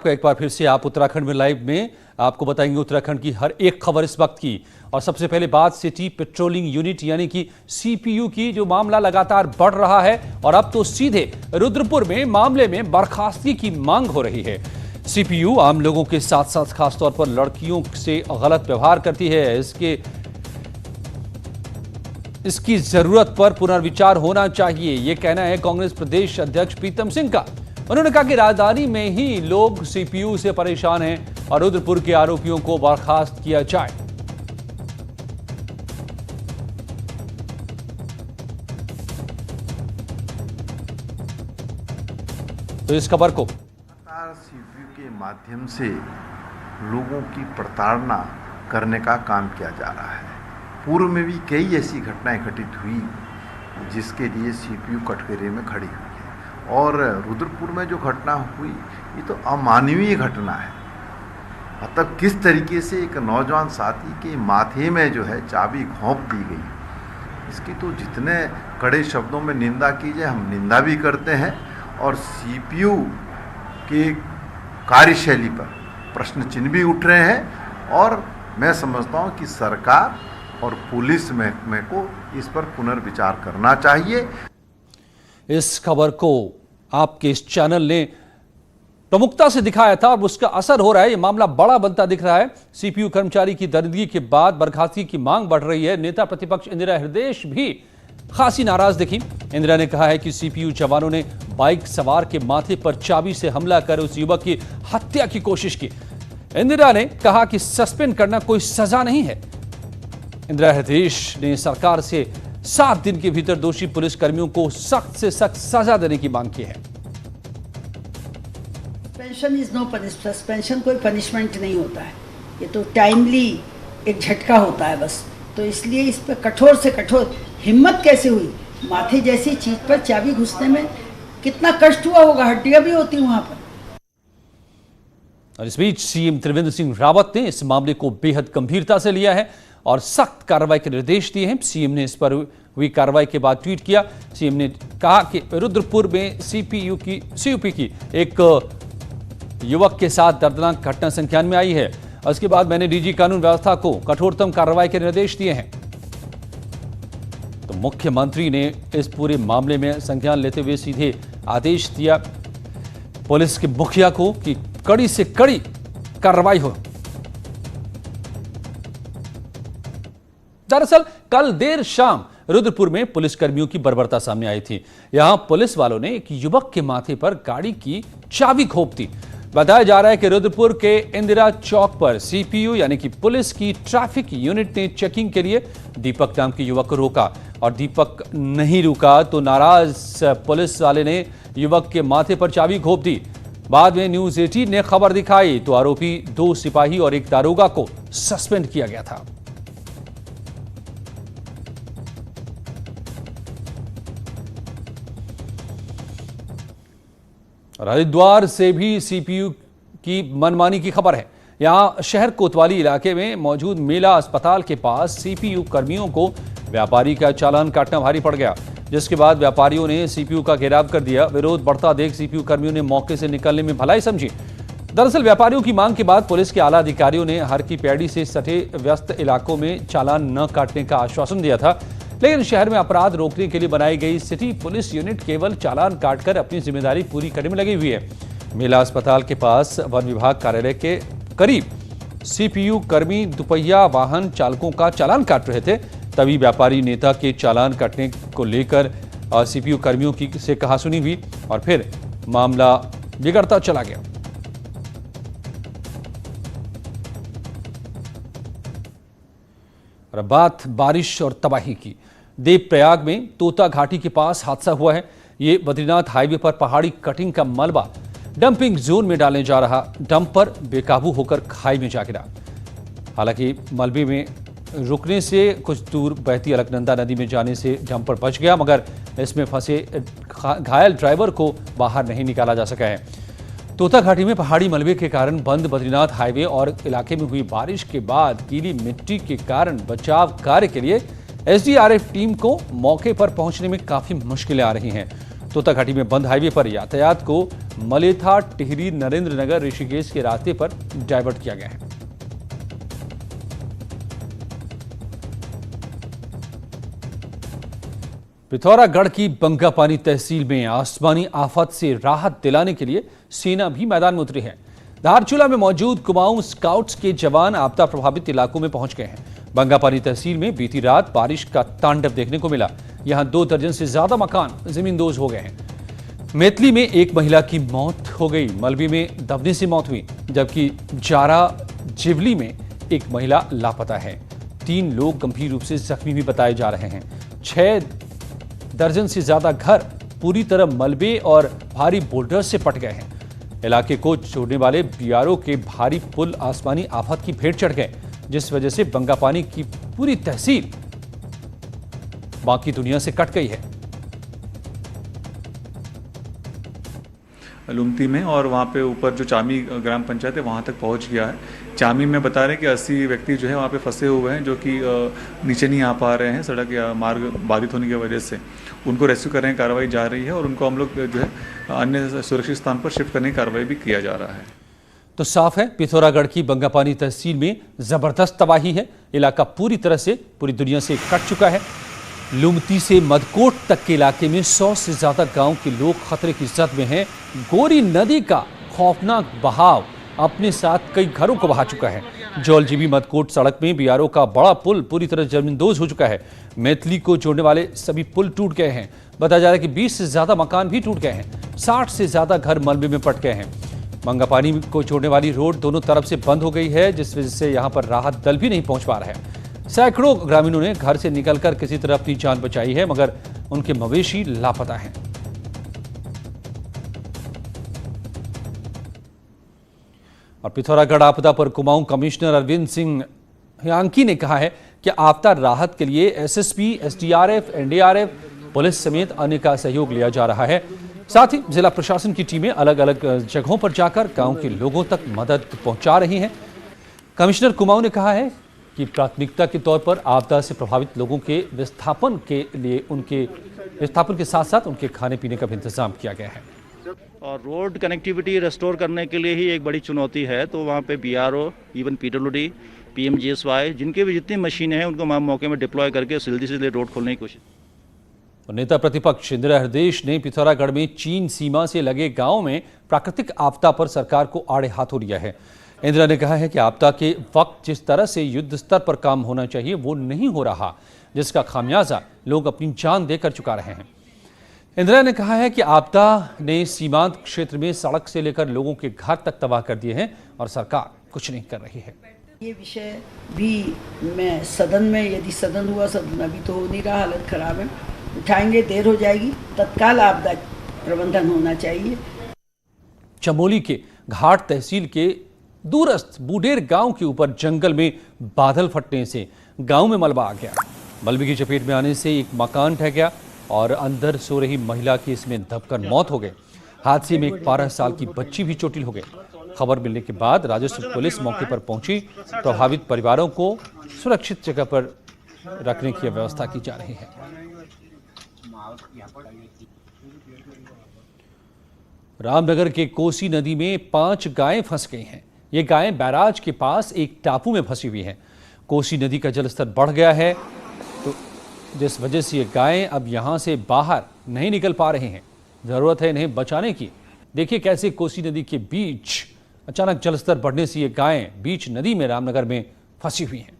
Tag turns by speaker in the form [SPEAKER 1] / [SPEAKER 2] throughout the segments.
[SPEAKER 1] का एक बार फिर से आप उत्तराखंड में लाइव में आपको बताएंगे उत्तराखंड की हर एक खबर इस वक्त की। और सबसे पहले बात सिटी पेट्रोलिंग यूनिट यानी कि सीपीयू की, जो मामला लगातार बढ़ रहा है और अब तो सीधे रुद्रपुर में मामले में बर्खास्तगी की मांग हो रही है। सीपीयू आम लोगों के साथ साथ खासतौर पर लड़कियों से गलत व्यवहार करती है। इसकी जरूरत पर पुनर्विचार होना चाहिए, यह कहना है कांग्रेस प्रदेश अध्यक्ष प्रीतम सिंह का। उन्होंने कहा कि राजधानी में ही लोग सीपीयू से परेशान हैं और रुद्रपुर के आरोपियों को बर्खास्त किया जाए। तो इस खबर को
[SPEAKER 2] सीपीयू के माध्यम से लोगों की प्रताड़ना करने का काम किया जा रहा है। पूर्व में भी कई ऐसी घटनाएं घटित हुई जिसके लिए सीपीयू कटघरे में खड़ी हुई है। और रुद्रपुर में जो घटना हुई ये तो अमानवीय घटना है। मतलब किस तरीके से एक नौजवान साथी के माथे में जो है चाबी घोंप दी गई, इसकी तो जितने कड़े शब्दों में निंदा की जाए हम निंदा भी करते हैं। और सीपीयू की कार्यशैली पर प्रश्न चिन्ह भी उठ रहे हैं। और मैं समझता हूं कि सरकार और पुलिस महकमे को इस पर पुनर्विचार करना चाहिए।
[SPEAKER 1] इस खबर को आपके इस चैनल ने प्रमुखता से दिखाया था और उसका असर हो रहा है। यह मामला बड़ा बनता दिख रहा है। सीपीयू कर्मचारी की दर्दगी के बाद बर्खास्तगी की मांग बढ़ रही है। नेता प्रतिपक्ष इंदिरा हृदय भी खासी नाराज दिखी। इंदिरा ने कहा है कि सीपीयू जवानों ने बाइक सवार के माथे पर चाबी से हमला कर उस युवक की हत्या की कोशिश की। इंदिरा ने कहा कि सस्पेंड करना कोई सजा नहीं है। इंदिरा हृदय ने सरकार से 7 दिन के भीतर दोषी पुलिस कर्मियों को सख्त से सख्त सजा देने की मांग की है।
[SPEAKER 3] Suspension is no punishment, suspension कोई पनिशमेंट नहीं होता है, ये तो टाइमली एक झटका होता है बस। तो इसलिए इस पर कठोर से कठोर हिम्मत कैसे हुई, माथे जैसी चीज पर चाबी घुसने में कितना कष्ट हुआ होगा, हड्डियां भी होती वहां पर।
[SPEAKER 1] और इस बीच सीएम त्रिवेंद्र सिंह रावत ने इस मामले को बेहद गंभीरता से लिया है और सख्त कार्रवाई के निर्देश दिए हैं। सीएम ने इस पर हुई कार्रवाई के बाद ट्वीट किया। सीएम ने कहा कि रुद्रपुर में सीयूपी की एक युवक के साथ दर्दनाक घटना संज्ञान में आई है। उसके बाद मैंने डीजी कानून व्यवस्था को कठोरतम कार्रवाई के निर्देश दिए हैं। तो मुख्यमंत्री ने इस पूरे मामले में संज्ञान लेते हुए सीधे आदेश दिया पुलिस के मुखिया को कि कड़ी से कड़ी कार्रवाई हो। दरअसल कल देर शाम रुद्रपुर में पुलिसकर्मियों की बर्बरता सामने आई थी। यहां पुलिस वालों ने एक युवक के माथे पर गाड़ी की चाबी घोंप दी। बताया जा रहा है कि रुद्रपुर के इंदिरा चौक पर सीपीयू यानी कि पुलिस की ट्रैफिक यूनिट ने चेकिंग के लिए दीपक नाम के युवक को रोका और दीपक नहीं रुका तो नाराज पुलिस वाले ने युवक के माथे पर चाबी घोंप दी। बाद में न्यूज 18 ने खबर दिखाई तो आरोपी 2 सिपाही और एक दारोगा को सस्पेंड किया गया था। हरिद्वार से भी सीपीयू की मनमानी की खबर है। यहां शहर कोतवाली इलाके में मौजूद मेला अस्पताल के पास सीपीयू कर्मियों को व्यापारी का चालान काटना भारी पड़ गया, जिसके बाद व्यापारियों ने सीपीयू का घेराव कर दिया। विरोध बढ़ता देख सीपीयू कर्मियों ने मौके से निकलने में भलाई समझी। दरअसल व्यापारियों की मांग के बाद पुलिस के आला अधिकारियों ने हर की पैड़ी से सटे व्यस्त इलाकों में चालान न काटने का आश्वासन दिया था, लेकिन शहर में अपराध रोकने के लिए बनाई गई सिटी पुलिस यूनिट केवल चालान काटकर अपनी जिम्मेदारी पूरी करने में लगी हुई है। मेला अस्पताल के पास वन विभाग कार्यालय के करीब सीपीयू कर्मी दुपहिया वाहन चालकों का चालान काट रहे थे। तभी व्यापारी नेता के चालान काटने को लेकर सीपीयू कर्मियों की से कहासुनी हुई और फिर मामला बिगड़ता चला गया। और बात बारिश और तबाही की। देवप्रयाग में तोता घाटी के पास हादसा हुआ है। ये बद्रीनाथ हाईवे पर पहाड़ी कटिंग का मलबा डंपिंग जोन में डालने जा रहा डंपर बेकाबू होकर खाई में जा गिरा। हालांकि मलबे में रुकने से कुछ दूर बहती अलकनंदा नदी में जाने से डंपर बच गया, मगर इसमें फंसे घायल ड्राइवर को बाहर नहीं निकाला जा सका है। तोता घाटी में पहाड़ी मलबे के कारण बंद बद्रीनाथ हाईवे और इलाके में हुई बारिश के बाद गीली मिट्टी के कारण बचाव कार्य के लिए एसडीआरएफ टीम को मौके पर पहुंचने में काफी मुश्किलें आ रही हैं। तोताघाटी में बंद हाईवे पर यातायात को मलेथा, टिहरी, नरेंद्र नगर, ऋषिकेश के रास्ते पर डायवर्ट किया गया है। पिथौरागढ़ की बंगापानी तहसील में आसमानी आफत से राहत दिलाने के लिए सेना भी मैदान में उतरी है। धारचूला में मौजूद कुमाऊं स्काउट्स के जवान आपदा प्रभावित इलाकों में पहुंच गए हैं। बंगापानी तहसील में बीती रात बारिश का तांडव देखने को मिला। यहां 2 दर्जन से ज्यादा मकान जमींदोज हो गए हैं। मेतली में एक महिला की मौत हो गई, मलबे में दबने से मौत हुई, जबकि जारा जिवली में एक महिला लापता है। 3 लोग गंभीर रूप से जख्मी भी बताए जा रहे हैं। 6 दर्जन से ज्यादा घर पूरी तरह मलबे और भारी बोल्डर से पट गए हैं। इलाके को जोड़ने वाले बीआरओ के भारी पुल आसमानी आफत की भेंट चढ़ गए, जिस वजह से बंगापानी की पूरी तहसील बाकी दुनिया से कट गई है।
[SPEAKER 4] लुमती में और वहाँ पे ऊपर जो चामी ग्राम पंचायत है वहाँ तक पहुँच गया है। चामी में बता रहे हैं कि 80 व्यक्ति जो है वहाँ पे फंसे हुए हैं, जो कि नीचे नहीं आ पा रहे हैं सड़क या मार्ग बाधित होने की वजह से। उनको रेस्क्यू करने की कार्रवाई जा रही है और उनको हम लोग जो है अन्य सुरक्षित स्थान पर शिफ्ट करने की कार्रवाई भी किया जा रहा है।
[SPEAKER 1] तो साफ है, पिथौरागढ़ की बंगापानी तहसील में जबरदस्त तबाही है। इलाका पूरी तरह से पूरी दुनिया से कट चुका है। लुमती से मदकोट तक के इलाके में 100 से ज्यादा गांव के लोग खतरे की जद में हैं। गोरी नदी का खौफनाक बहाव अपने साथ कई घरों को बहा चुका है। जौलजीबी मदकोट सड़क में बीआरओ का बड़ा पुल पूरी तरह जमींदोज हो चुका है। मैथिली को जोड़ने वाले सभी पुल टूट गए हैं। बताया जा रहा है कि 20 से ज्यादा मकान भी टूट गए हैं। 60 से ज्यादा घर मलबे में पट गए हैं। बंगापानी को जोड़ने वाली रोड दोनों तरफ से बंद हो गई है, जिस वजह से यहां पर राहत दल भी नहीं पहुंच पा रहा है। सैकड़ों ग्रामीणों ने घर से निकलकर किसी तरह अपनी जान बचाई है, मगर उनके मवेशी लापता हैं। और पिथौरागढ़ आपदा पर कुमाऊं कमिश्नर अरविंद सिंह ह्यांकी ने कहा है कि आपदा राहत के लिए एसएसपी, एसडीआरएफ, एनडीआरएफ, पुलिस समेत अन्य का सहयोग लिया जा रहा है। साथ ही जिला प्रशासन की टीमें अलग अलग जगहों पर जाकर गांव के लोगों तक मदद पहुंचा रही हैं। कमिश्नर कुमाऊं ने कहा है कि प्राथमिकता के तौर पर आपदा से प्रभावित लोगों के विस्थापन के लिए उनके विस्थापन के साथ साथ उनके खाने पीने का भी इंतजाम किया गया है।
[SPEAKER 5] और रोड कनेक्टिविटी रेस्टोर करने के लिए ही एक बड़ी चुनौती है, तो वहाँ पे बीआरओ, इवन पीडब्ल्यूडी, पीएमजीएसवाई, जिनके भी जितनी मशीनें हैं उनको मौके में डिप्लॉय करके जल्दी से रोड खोलने की कोशिश।
[SPEAKER 1] नेता प्रतिपक्ष इंदिरा हृदयेश ने पिथौरागढ़ में चीन सीमा से लगे गांव में प्राकृतिक आपदा पर सरकार को आड़े हाथों लिया है। इंदिरा ने कहा है कि आपदा के वक्त जिस तरह से युद्ध स्तर पर काम होना चाहिए वो नहीं हो रहा, जिसका खामियाजा लोग अपनी जान देकर चुका रहे हैं। इंदिरा ने कहा है कि आपदा ने सीमांत क्षेत्र में सड़क से लेकर लोगों के घर तक तबाह कर दिए हैं और सरकार कुछ नहीं कर रही है।
[SPEAKER 3] ये विषय भी मैं सदन में, यदि सदन हुआ, सदन अभी तो हो नहीं रहा, हालत खराब है, उठाएंगे, देर हो जाएगी। तत्काल आपदा प्रबंधन होना चाहिए।
[SPEAKER 1] चमोली के घाट तहसील के दूरस्थ बूढ़ेर गांव के ऊपर जंगल में बादल फटने से गांव में मलबा आ गया। मलबे की चपेट में आने से एक मकान ढह गया और अंदर सो रही महिला की इसमें दबकर मौत हो गई। हादसे में एक 12 साल की बच्ची भी चोटिल हो गई। खबर मिलने के बाद राजस्व पुलिस मौके पर पहुंची। प्रभावित परिवारों को सुरक्षित जगह पर रखने की व्यवस्था की जा रही है। रामनगर के कोसी नदी में 5 गायें फंस गई हैं। ये गायें बैराज के पास एक टापू में फंसी हुई हैं। कोसी नदी का जलस्तर बढ़ गया है, तो जिस वजह से ये गायें अब यहां से बाहर नहीं निकल पा रही हैं। जरूरत है इन्हें बचाने की। देखिए कैसे कोसी नदी के बीच अचानक जलस्तर बढ़ने से ये गायें बीच नदी में रामनगर में फंसी हुई हैं।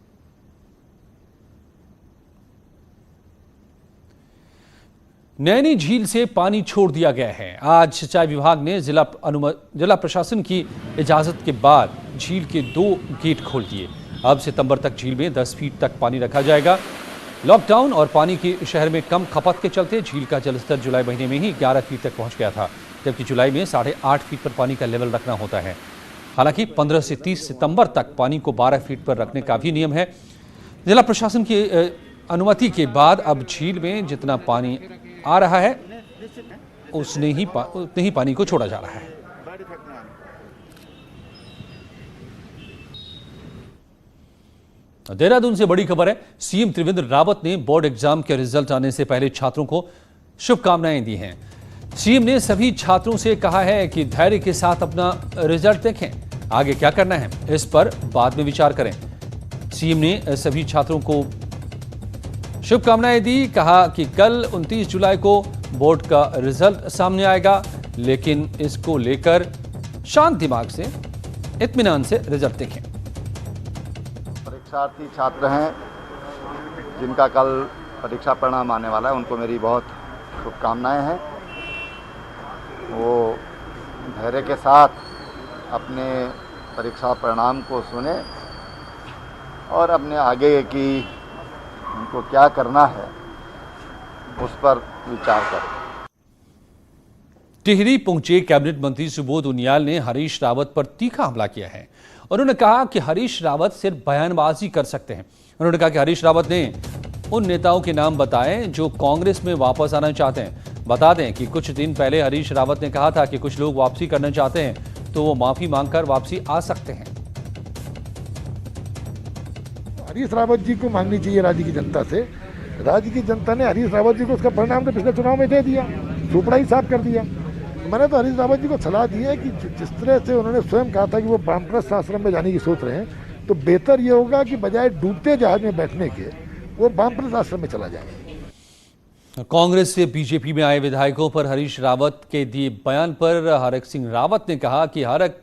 [SPEAKER 1] नैनी झील से पानी छोड़ दिया गया है। आज सिंचाई विभाग ने जिला प्रशासन की इजाजत के बाद झील के 2 गेट खोल दिए। अब सितंबर तक झील में 10 फीट तक पानी रखा जाएगा। लॉकडाउन और पानी की शहर में कम खपत के चलते झील का जलस्तर जुलाई महीने में ही 11 फीट तक पहुंच गया था, जबकि जुलाई में 8.5 फीट पर पानी का लेवल रखना होता है। हालांकि 15 से 30 सितंबर तक पानी को 12 फीट पर रखने का भी नियम है। जिला प्रशासन की अनुमति के बाद अब झील में जितना पानी आ रहा है उतने ही पानी को छोड़ा जा रहा है। देहरादून से बड़ी खबर है। सीएम त्रिवेंद्र रावत ने बोर्ड एग्जाम के रिजल्ट आने से पहले छात्रों को शुभकामनाएं दी हैं। सीएम ने सभी छात्रों से कहा है कि धैर्य के साथ अपना रिजल्ट देखें, आगे क्या करना है इस पर बाद में विचार करें। सीएम ने सभी छात्रों को शुभकामनाएं दी, कहा कि कल 29 जुलाई को बोर्ड का रिजल्ट सामने आएगा, लेकिन इसको लेकर शांत दिमाग से, इत्मीनान से रिजल्ट देखें।
[SPEAKER 6] परीक्षार्थी छात्र हैं जिनका कल परीक्षा परिणाम आने वाला है, उनको मेरी बहुत शुभकामनाएं हैं। वो धैर्य के साथ अपने परीक्षा परिणाम को सुने और अपने आगे की उनको क्या करना है उस पर विचार करें।
[SPEAKER 1] टिहरी पहुंचे कैबिनेट मंत्री सुबोध उनियाल ने हरीश रावत पर तीखा हमला किया है। उन्होंने कहा कि हरीश रावत सिर्फ बयानबाजी कर सकते हैं। उन्होंने कहा कि हरीश रावत ने उन नेताओं के नाम बताए जो कांग्रेस में वापस आना चाहते हैं। बता दें कि कुछ दिन पहले हरीश रावत ने कहा था कि कुछ लोग वापसी करना चाहते हैं तो वो माफी मांगकर वापसी आ सकते हैं।
[SPEAKER 7] हरीश रावत जी को मांगनी चाहिए राज्य की जनता से। राज्य की जनता ने हरीश रावत जी को उसका परिणाम तो पिछले चुनाव में दे दिया, सुपड़ा ही साफ कर दिया। मैंने तो हरीश रावत जी को सलाह दी है कि जिस तरह से उन्होंने स्वयं कहा था कि वो वामप्रस्थ आश्रम में जाने की सोच रहे हैं, तो बेहतर ये होगा कि बजाय डूबते जहाज में बैठने के वो वामप्रस्थ आश्रम में चला जाए।
[SPEAKER 1] कांग्रेस से बीजेपी में आए विधायकों पर हरीश रावत के दिए बयान पर हरक सिंह रावत ने कहा कि हरक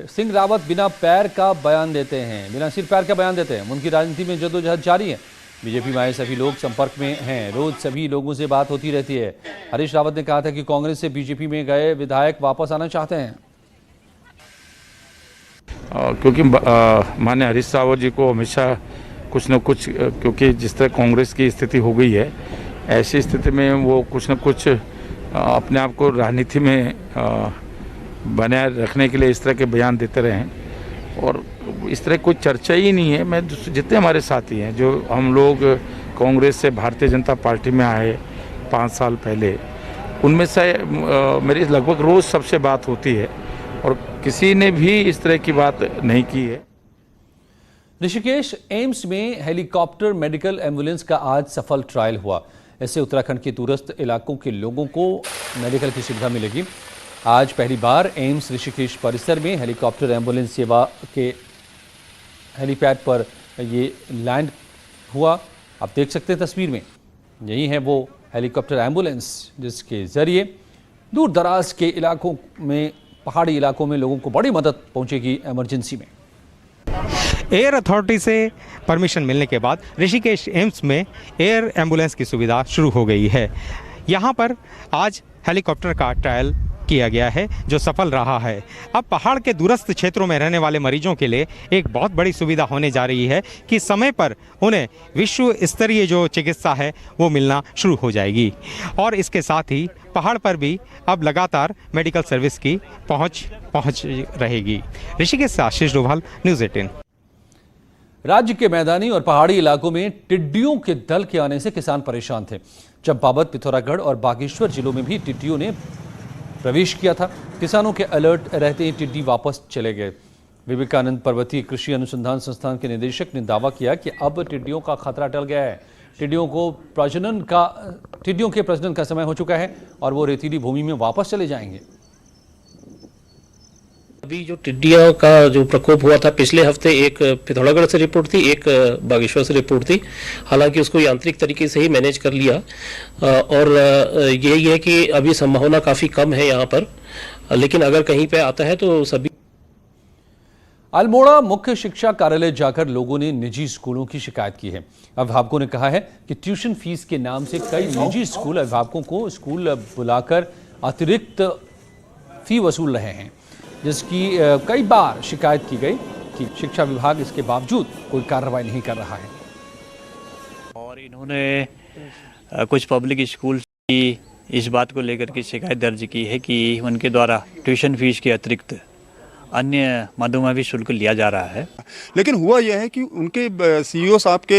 [SPEAKER 1] सिंह रावत बिना पैर का बयान देते हैं, बिना सिर पैर का बयान देते हैं। उनकी राजनीति में जद्दोजहद जारी है। बीजेपी में आए सभी लोग संपर्क में हैं, रोज सभी लोगों से बात होती रहती है। हरीश रावत ने कहा था कि कांग्रेस से बीजेपी में गए विधायक वापस आना चाहते हैं।
[SPEAKER 8] क्योंकि माननीय हरीश रावत जी को हमेशा कुछ न कुछ, क्योंकि जिस तरह कांग्रेस की स्थिति हो गई है, ऐसी स्थिति में वो कुछ न कुछ अपने आप को राजनीति में बनाए रखने के लिए इस तरह के बयान देते रहे हैं। और इस तरह कोई चर्चा ही नहीं है। मैं जितने हमारे साथी हैं जो हम लोग कांग्रेस से भारतीय जनता पार्टी में आए 5 साल पहले, उनमें से मेरी लगभग रोज़ सबसे बात होती है और किसी ने भी इस तरह की बात नहीं की है।
[SPEAKER 1] ऋषिकेश एम्स में हेलीकॉप्टर मेडिकल एम्बुलेंस का आज सफल ट्रायल हुआ। इससे उत्तराखंड के दूरस्थ इलाकों के लोगों को मेडिकल की सुविधा मिलेगी। आज पहली बार एम्स ऋषिकेश परिसर में हेलीकॉप्टर एम्बुलेंस सेवा के हेलीपैड पर ये लैंड हुआ। आप देख सकते हैं तस्वीर में, यही है वो हेलीकॉप्टर एम्बुलेंस जिसके जरिए दूर दराज के इलाकों में, पहाड़ी इलाकों में लोगों को बड़ी मदद पहुंचेगी इमरजेंसी में।
[SPEAKER 9] एयर अथॉरिटी से परमिशन मिलने के बाद ऋषिकेश एम्स में एयर एम्बुलेंस की सुविधा शुरू हो गई है। यहाँ पर आज हेलीकॉप्टर का ट्रायल किया गया है जो सफल रहा है। अब पहाड़ के दूरस्थ क्षेत्रों में रहने वाले मरीजों के लिए एक बहुत बड़ी सुविधा होने जा रही है कि समय पर उन्हें विश्व स्तरीय जो चिकित्सा है वो मिलना शुरू हो जाएगी। और इसके साथ ही पहाड़ पर भी अब लगातार मेडिकल सर्विस की पहुंच रहेगी। ऋषिकेश से आशीष डोभाल, न्यूज़ 18।
[SPEAKER 1] राज्य के मैदानी और पहाड़ी इलाकों में टिड्डियों के दल के आने से किसान परेशान थे। चंपावत, पिथौरागढ़ और बागेश्वर जिलों में भी टिड्डियों ने प्रवेश किया था। किसानों के अलर्ट रहते ही टिड्डी वापस चले गए। विवेकानंद पर्वतीय कृषि अनुसंधान संस्थान के निदेशक ने दावा किया कि अब टिड्डियों का खतरा टल गया है। टिड्डियों के प्रजनन का समय हो चुका है और वो रेतीली भूमि में वापस चले जाएंगे।
[SPEAKER 10] अभी जो टिड्डियों का जो प्रकोप हुआ था पिछले हफ्ते, एक पिथौरागढ़ से रिपोर्ट थी, एक बागेश्वर से रिपोर्ट थी। हालांकि उसको यांत्रिक तरीके से ही मैनेज कर लिया और यही है कि अभी संभावना काफ़ी कम है यहाँ पर, लेकिन अगर कहीं पे आता है तो सभी।
[SPEAKER 1] अल्मोड़ा मुख्य शिक्षा कार्यालय जाकर लोगों ने निजी स्कूलों की शिकायत की है। अभिभावकों ने कहा है कि ट्यूशन फीस के नाम से कई निजी स्कूल अभिभावकों को स्कूल बुलाकर अतिरिक्त फी वसूल रहे हैं, जिसकी कई बार शिकायत की गई कि शिक्षा विभाग इसके बावजूद कोई कार्रवाई नहीं कर रहा है।
[SPEAKER 11] और इन्होंने कुछ पब्लिक स्कूल की इस बात को लेकर के शिकायत दर्ज की है कि उनके द्वारा ट्यूशन फीस के अतिरिक्त अन्य मदों में भी शुल्क लिया जा रहा है।
[SPEAKER 12] लेकिन हुआ यह है कि उनके सीईओ साहब के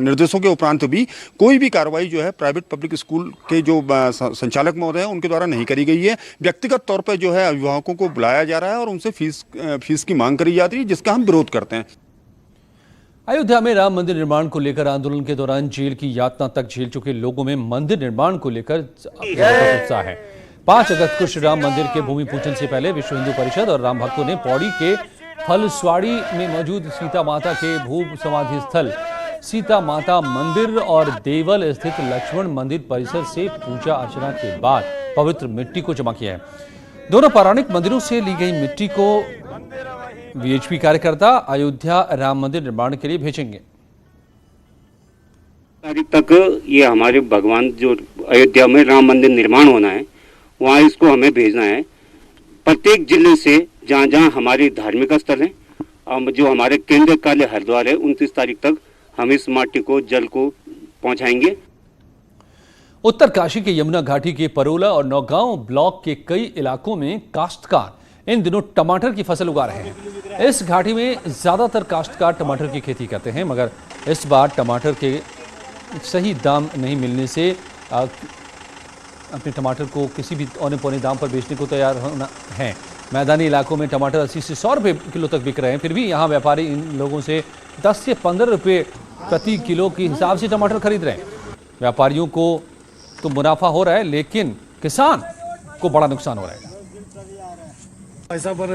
[SPEAKER 12] निर्देशों के उपरांत भी कोई भी कार्रवाई जो है प्राइवेट पब्लिक स्कूल के जो संचालक महोदय हैं उनके द्वारा नहीं करी गई है। व्यक्तिगत तौर पर जो है अभिभावकों को बुलाया जा रहा है और उनसे फीस की मांग करी जाती है, जिसका हम विरोध करते हैं।
[SPEAKER 1] अयोध्या में राम मंदिर निर्माण को लेकर आंदोलन के दौरान जेल की यातना तक झेल चुके लोगों में मंदिर निर्माण को लेकर उत्साह है। 5 अगस्त को श्री राम मंदिर के भूमि पूजन से पहले विश्व हिंदू परिषद और राम भक्तों ने पौड़ी के फलस्वाड़ी में मौजूद सीता माता के भू समाधि स्थल सीता माता मंदिर और देवल स्थित लक्ष्मण मंदिर परिसर से पूजा अर्चना के बाद पवित्र मिट्टी को जमा किया है। दोनों पौराणिक मंदिरों से ली गई मिट्टी को वीएचपी कार्यकर्ता अयोध्या राम मंदिर निर्माण के लिए भेजेंगे।
[SPEAKER 13] तारीख तक ये हमारे भगवान जो अयोध्या में राम मंदिर निर्माण होना है वहाँ इसको हमें भेजना है। प्रत्येक जिले से जहाँ जहाँ हमारे धार्मिक स्थल हैं, जो हमारे केंद्र कार्यालय हरिद्वार है, 29 तारीख तक हम इस माटी को जल को पहुँचाएंगे।
[SPEAKER 1] उत्तरकाशी के यमुना घाटी के परोला और नौगांव ब्लॉक के कई इलाकों में काश्तकार इन दिनों टमाटर की फसल उगा रहे हैं। इस घाटी में ज्यादातर काश्तकार टमाटर की खेती करते हैं, मगर इस बार टमाटर के सही दाम नहीं मिलने से अपने टमाटर को किसी भी औने पौने दाम पर बेचने को तैयार होना है। मैदानी इलाकों में टमाटर 80 से 100 रुपये किलो तक बिक रहे हैं, फिर भी यहाँ व्यापारी इन लोगों से 10 से 15 रुपये प्रति किलो के हिसाब से टमाटर खरीद रहे हैं। व्यापारियों को तो मुनाफा हो रहा है, लेकिन किसान को बड़ा नुकसान हो रहा है।
[SPEAKER 14] ऐसा पर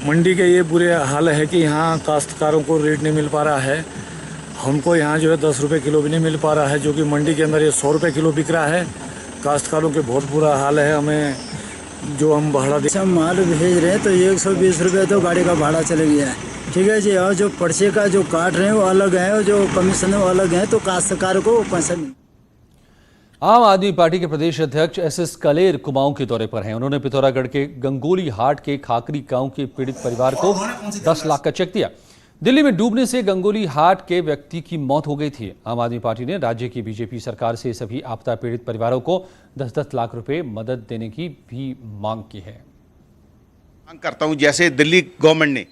[SPEAKER 14] मंडी के ये बुरे हाल है कि यहाँ काश्तकारों को रेट नहीं मिल पा रहा है। हमको यहाँ जो है 10 रुपये किलो भी नहीं मिल पा रहा है, जो कि मंडी के अंदर ये 100 रुपये किलो बिक रहा है। काश्तकारों के बहुत बुरा हाल है। हमें जो हम भाड़ा
[SPEAKER 15] हम माल भेज रहे हैं तो 120 रुपये तो गाड़ी का भाड़ा चले गया है, ठीक है जी। और जो पर्चे का जो काट रहे हैं वो अलग है और जो कमीशन है वो अलग है, तो काश्तकार को पैसा नहीं।
[SPEAKER 1] आम आदमी पार्टी के प्रदेश अध्यक्ष एसएस कलेर कुमाऊं के दौरे पर हैं। उन्होंने पिथौरागढ़ के गंगोली हाट के खाकरी गांव के पीड़ित परिवार को 10 लाख का चेक दिया। दिल्ली में डूबने से गंगोली हाट के व्यक्ति की मौत हो गई थी। आम आदमी पार्टी ने राज्य की बीजेपी सरकार से सभी आपदा पीड़ित परिवारों को 10-10 लाख रुपए मदद देने की भी मांग की है।
[SPEAKER 16] मांग करता हूं, जैसे दिल्ली गवर्नमेंट ने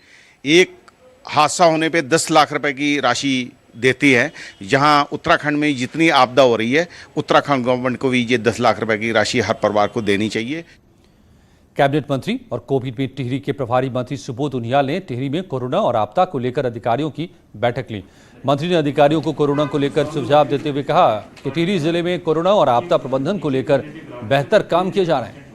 [SPEAKER 16] एक हादसा होने पे 10 लाख रुपए की राशि देती है, जहां उत्तराखंड में जितनी आपदा हो रही है उत्तराखंड गवर्नमेंट को भी ये 10 लाख रुपए की राशि हर परिवार को देनी चाहिए।
[SPEAKER 1] कैबिनेट मंत्री और कोविड में टिहरी के प्रभारी मंत्री सुबोध उनियाल ने टिहरी में कोरोना और आपदा को लेकर अधिकारियों की बैठक ली। मंत्री ने अधिकारियों को कोरोना को लेकर सुझाव देते हुए कहा कि टिहरी जिले में कोरोना और आपदा प्रबंधन को लेकर बेहतर काम किए जा रहे हैं।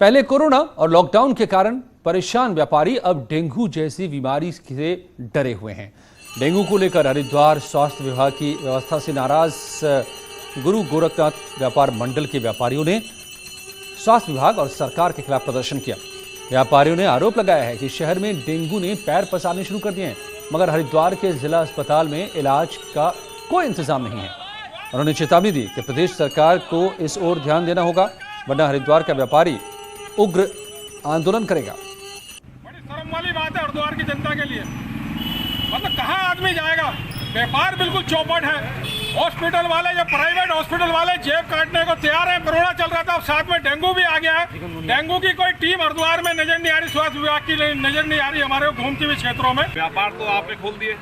[SPEAKER 1] पहले कोरोना और लॉकडाउन के कारण परेशान व्यापारी अब डेंगू जैसी बीमारी से डरे हुए हैं। डेंगू को लेकर हरिद्वार स्वास्थ्य विभाग की व्यवस्था से नाराज गुरु गोरखनाथ व्यापार मंडल के व्यापारियों ने स्वास्थ्य विभाग और सरकार के खिलाफ प्रदर्शन किया। व्यापारियों ने आरोप लगाया है कि शहर में डेंगू ने पैर पसारने शुरू कर दिए हैं, मगर हरिद्वार के जिला अस्पताल में इलाज का कोई इंतजाम नहीं है। उन्होंने चेतावनी दी कि प्रदेश सरकार को इस ओर ध्यान देना होगा, वरना हरिद्वार का व्यापारी उग्र आंदोलन करेगा।
[SPEAKER 17] बड़ी शर्म वाली बात है हरिद्वार की जनता के लिए। मतलब कहाँ आदमी जाएगा? व्यापार बिल्कुल चौपट है। हॉस्पिटल वाले या प्राइवेट हॉस्पिटल वाले जेब काटने को तैयार है। कोरोना चल रहा था, अब साथ में डेंगू भी आ गया है। डेंगू की कोई टीम हरिद्वार में नजर नहीं आ रही, स्वास्थ्य विभाग की नजर नहीं आ रही हमारे घूमती हुई क्षेत्रों में।
[SPEAKER 18] व्यापार तो आपने खोल दिए,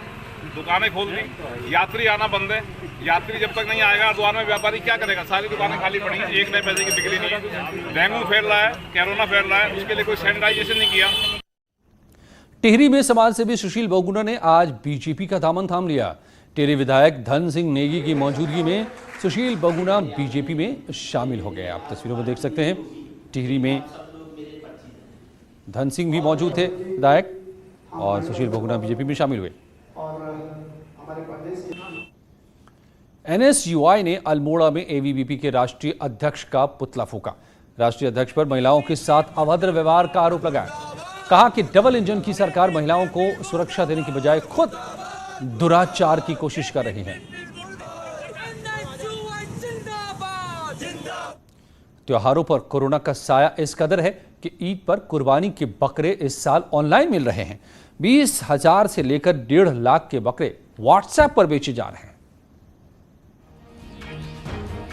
[SPEAKER 18] दुकानें खोल दी, यात्री आना बंद है। यात्री जब तक नहीं आएगा हरिद्वार में व्यापारी क्या करेगा? सारी दुकानें खाली पड़ी हैं, एक नए पैसे की बिक्री नहीं है। डेंगू फैल रहा है, कोरोना फैल रहा है, उसके लिए कोई सैनिटाइजेशन नहीं किया।
[SPEAKER 1] टिहरी में समाजसेवी सुशील बहुगुणा ने आज बीजेपी का दामन थाम लिया। टिहरी विधायक धन सिंह नेगी की मौजूदगी में सुशील बहुगुणा बीजेपी में शामिल हो गए। आप तस्वीरों में देख सकते हैं, टिहरी में धन सिंह भी मौजूद थे विधायक, और सुशील बहुगुणा बीजेपी में शामिल हुए। एनएसयूआई ने अल्मोड़ा में एबीवीपी के राष्ट्रीय अध्यक्ष का पुतला फूंका। राष्ट्रीय अध्यक्ष पर महिलाओं के साथ अभद्र व्यवहार का आरोप लगाया। कहा कि डबल इंजन की सरकार महिलाओं को सुरक्षा देने की बजाय खुद दुराचार की कोशिश कर रही है। त्योहारों पर कोरोना का साया इस कदर है कि ईद पर कुर्बानी के बकरे इस साल ऑनलाइन मिल रहे हैं। 20,000 से लेकर 1.5 लाख के बकरे व्हाट्सएप पर बेचे जा रहे हैं।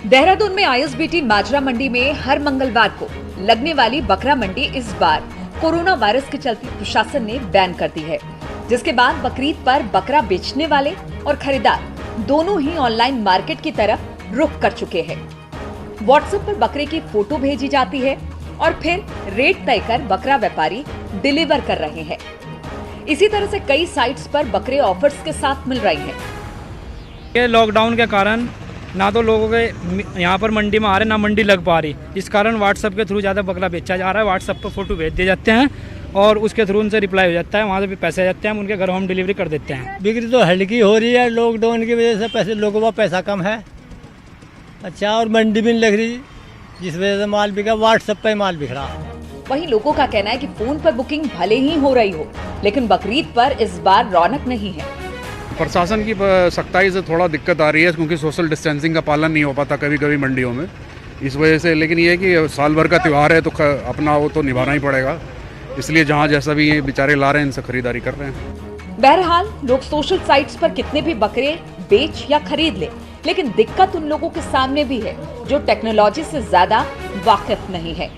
[SPEAKER 19] देहरादून में आईएसबीटी माजरा मंडी में हर मंगलवार को लगने वाली बकरा मंडी इस बार कोरोना वायरस के चलते प्रशासन ने बैन कर दी है, जिसके बाद बकरीद पर बकरा बेचने वाले और खरीदार दोनों ही ऑनलाइन मार्केट की तरफ रुख कर चुके हैं। व्हाट्सएप पर बकरे की फोटो भेजी जाती है और फिर रेट तय कर बकरा व्यापारी डिलीवर कर रहे हैं। इसी तरह से कई साइट्स पर बकरे ऑफर्स के साथ मिल रही हैं।
[SPEAKER 20] लॉकडाउन के कारण ना तो लोगों के यहाँ पर मंडी में आ रहे, ना मंडी लग पा रही, इस कारण व्हाट्सएप के थ्रू ज़्यादा बकरा बेचा जा रहा है। व्हाट्सएप पर फोटो भेज दिए जाते हैं और उसके थ्रू उनसे रिप्लाई हो जाता है, वहाँ से भी पैसे आ जाते हैं, हम उनके घर होम डिलीवरी कर देते हैं।
[SPEAKER 21] बिक्री तो हल्की हो रही है, लॉकडाउन की वजह से पैसे लोगों का पैसा कम है। अच्छा, और मंडी भी नहीं लग रही, जिस वजह से माल बिका, व्हाट्सएप पर माल बिक रहा।
[SPEAKER 19] वहीं लोगों का कहना है कि फोन पर बुकिंग भले ही हो रही हो, लेकिन बकरीद पर इस बार रौनक नहीं है।
[SPEAKER 22] प्रशासन की सख्ताई से थोड़ा दिक्कत आ रही है, क्योंकि सोशल डिस्टेंसिंग का पालन नहीं हो पाता कभी कभी मंडियों में, इस वजह से। लेकिन ये है कि साल भर का त्यौहार है तो अपना वो तो निभाना ही पड़ेगा, इसलिए जहाँ जैसा भी ये बेचारे ला रहे हैं इनसे खरीदारी कर रहे हैं।
[SPEAKER 19] बहरहाल लोग सोशल साइट्स पर कितने भी बकरे बेच या खरीद ले, लेकिन दिक्कत उन लोगों के सामने भी है जो टेक्नोलॉजी से ज्यादा वाकिफ नहीं है।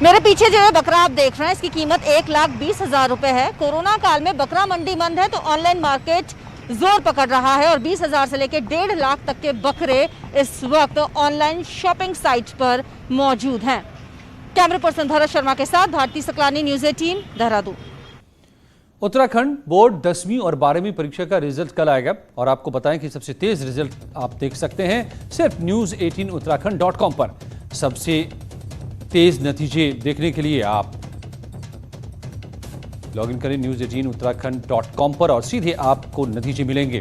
[SPEAKER 23] मेरे पीछे जो है बकरा आप देख रहे हैं, इसकी कीमत 1,20,000 रुपए है। कोरोना काल में बकरा मंडी बंद है तो ऑनलाइन मार्केट जोर पकड़ रहा है और 20,000 से लेकर 1.5 लाख तक के बकरे इस वक्त ऑनलाइन शॉपिंग साइट पर मौजूद हैं। कैमरा पर्सन भरत शर्मा के साथ भारती सकलानी, न्यूज़ 18, देहरादून।
[SPEAKER 1] उत्तराखंड बोर्ड 10वीं और 12वीं परीक्षा का रिजल्ट कल आएगा और आपको बताएं कि सबसे तेज रिजल्ट आप देख सकते हैं सिर्फ news18uttarakhand.com पर। सबसे तेज नतीजे देखने के लिए आप लॉगिन करें news18uttarakhand.com पर और सीधे आपको नतीजे मिलेंगे।